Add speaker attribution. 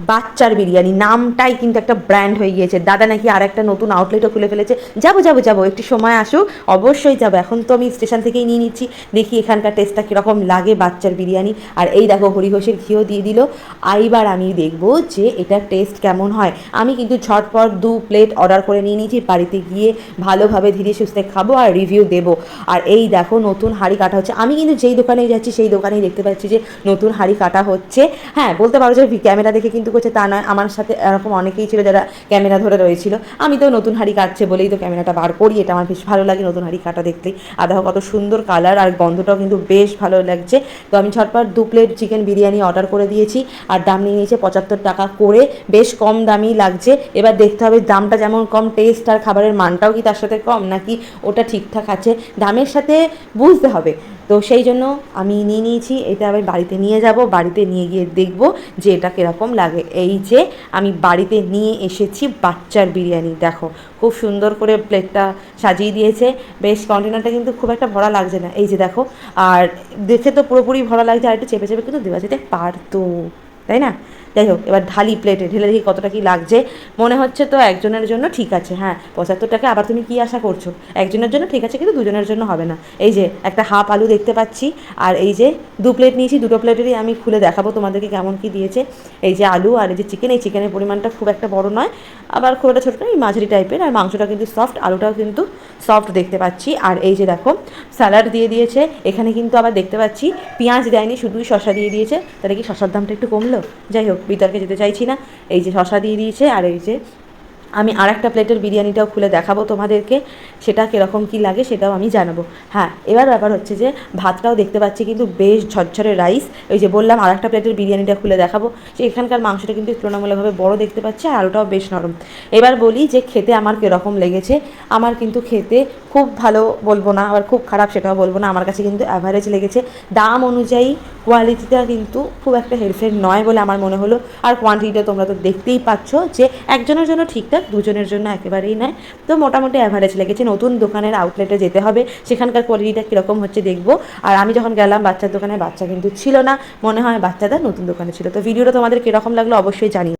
Speaker 1: বাচ্চার বিরিয়ানি, নামটাই কিন্তু একটা ব্র্যান্ড হয়ে গিয়েছে। দাদা নাকি আর একটা নতুন আউটলেটও খুলে ফেলেছে। যাবো যাবো যাবো, একটু সময় আসুক, অবশ্যই যাবো। এখন তো আমি স্টেশন থেকেই নিয়ে নিচ্ছি, দেখি এখানকার টেস্টটা কীরকম লাগে বাচ্চার বিরিয়ানি। আর এই দেখো হরিঘোষের ঘিও দিয়ে দিল। এইবার আমি দেখবো যে এটার টেস্ট কেমন হয়। আমি কিন্তু ঝটপট 2 প্লেট অর্ডার করে নিয়ে নিয়েছি, বাড়িতে গিয়ে ভালোভাবে ধীরে সুস্থে খাবো আর রিভিউ দেবো। আর এই দেখো নতুন হাঁড়ি কাটা হচ্ছে। আমি কিন্তু যেই দোকানেই যাচ্ছি সেই দোকানেই দেখতে পাচ্ছি যে নতুন হাঁড়ি কাটা হচ্ছে। হ্যাঁ, বলতে পারো যে ক্যামেরা দেখে কিন্তু করছে তা নয়, আমার সাথে এরকম অনেকেই ছিল যারা ক্যামেরা ধরে রয়েছিল। আমি তো নতুন হাঁড়ি কাটছে বলেই তো ক্যামেরাটা বার করি, এটা আমার বেশ ভালো লাগে নতুন হাঁড়ি কাটা দেখলেই। আর দেখো কত সুন্দর কালার, আর গন্ধটাও কিন্তু বেশ ভালো লাগছে। তো আমি ঝটপট 2 প্লেট চিকেন বিরিয়ানি অর্ডার করে দিয়েছি, আর দাম নিয়ে নিয়েছে 75 টাকা করে, বেশ কম দামই লাগছে। এবার দেখতে হবে দামটা যেমন কম, টেস্ট আর খাবারের মানটাও কি তার সাথে কম, নাকি ওটা ঠিকঠাক আছে, দামের সাথে বুঝতে হবে। তো সেই জন্য আমি নিয়ে নিয়েছি, এটা আমি বাড়িতে নিয়ে যাব, বাড়িতে নিয়ে গিয়ে দেখব যে এটা কীরকম লাগে। এই যে আমি বাড়িতে নিয়ে এসেছি বাচ্চার বিরিয়ানি, দেখো খুব সুন্দর করে প্লেটটা সাজিয়ে দিয়েছে। বেশ কন্টেনারটা কিন্তু খুব একটা ভরা লাগছে না, এই যে দেখো। আর দেখে তো পুরোপুরি ভরা লাগছে, আর একটু চেপে চেপে কিন্তু দেওয়া যেতে পারতো, তাই না? যাই হোক, এবার ঢালি প্লেটে, ঢেলে দেখি কতটা কী লাগছে। মনে হচ্ছে তো একজনের জন্য ঠিক আছে। হ্যাঁ, 75 টাকা আবার তুমি কী আশা করছো? একজনের জন্য ঠিক আছে, কিন্তু দুজনের জন্য হবে না। এই যে একটা হাফ আলু দেখতে পাচ্ছি, আর এই যে 2 প্লেট নিয়েছি, দুটো প্লেটেরই আমি খুলে দেখাবো তোমাদেরকে কেমন কী দিয়েছে। এই যে আলু আর এই যে চিকেন, এই চিকেনের পরিমাণটা খুব একটা বড় নয়, আবার খুব একটা ছোটো নয়, এই মাঝারি টাইপের। আর মাংসটা কিন্তু সফট, আলুটাও কিন্তু সফট দেখতে পাচ্ছি। আর এই যে দেখো স্যালাড দিয়ে দিয়েছে, এখানে কিন্তু আবার দেখতে পাচ্ছি পেঁয়াজ দেয়নি, শুধুই শশা দিয়ে দিয়েছে। তাহলে কি শশার দামটা একটু কমলো? যাই হোক, বিতর্কে যেতে চাইছি না। এই যে শশা দিয়ে দিয়েছে, আর এই যে আমি আর একটা প্লেটের বিরিয়ানিটাও খুলে দেখাবো তোমাদেরকে, সেটা কীরকম কী লাগে সেটাও আমি জানাবো। হ্যাঁ, এবার ব্যাপার হচ্ছে যে ভাতটাও দেখতে পাচ্ছি কিন্তু বেশ ঝরঝরে রাইস। ওই যে বললাম আর একটা প্লেটের বিরিয়ানিটা খুলে দেখাবো, যে এখানকার মাংসটা কিন্তু তুলনামূলকভাবে বড় দেখতে পাচ্ছি, আর আলুটাও বেশ নরম। এবার বলি যে খেতে আমার কীরকম লেগেছে। আমার কিন্তু খেতে খুব ভালো বলবো না, আবার খুব খারাপ সেটাও বলবো না, আমার কাছে কিন্তু অ্যাভারেজ লেগেছে। দাম অনুযায়ী কোয়ালিটিটা কিন্তু খুব একটা হেরফের নয় বলে আমার মনে হলো। আর কোয়ান্টিটিটা তোমরা তো দেখতেই পাচ্ছ যে একজনের জন্য ঠিকঠাক, দুজনের জন্য একেবারেই নয়। তো মোটামুটি অ্যাভারেজ লেগেছে। নতুন দোকানের আউটলেটে যেতে হবে, সেখানকার কোয়ালিটিটা কীরকম হচ্ছে দেখবো। আর আমি যখন গেলাম বাচ্চার দোকানে, বাচ্চা কিন্তু ছিল না, মনে হয় বাচ্চাদের নতুন দোকানে ছিল। তো ভিডিওটা তোমাদের কীরকম লাগলো অবশ্যই জানিও।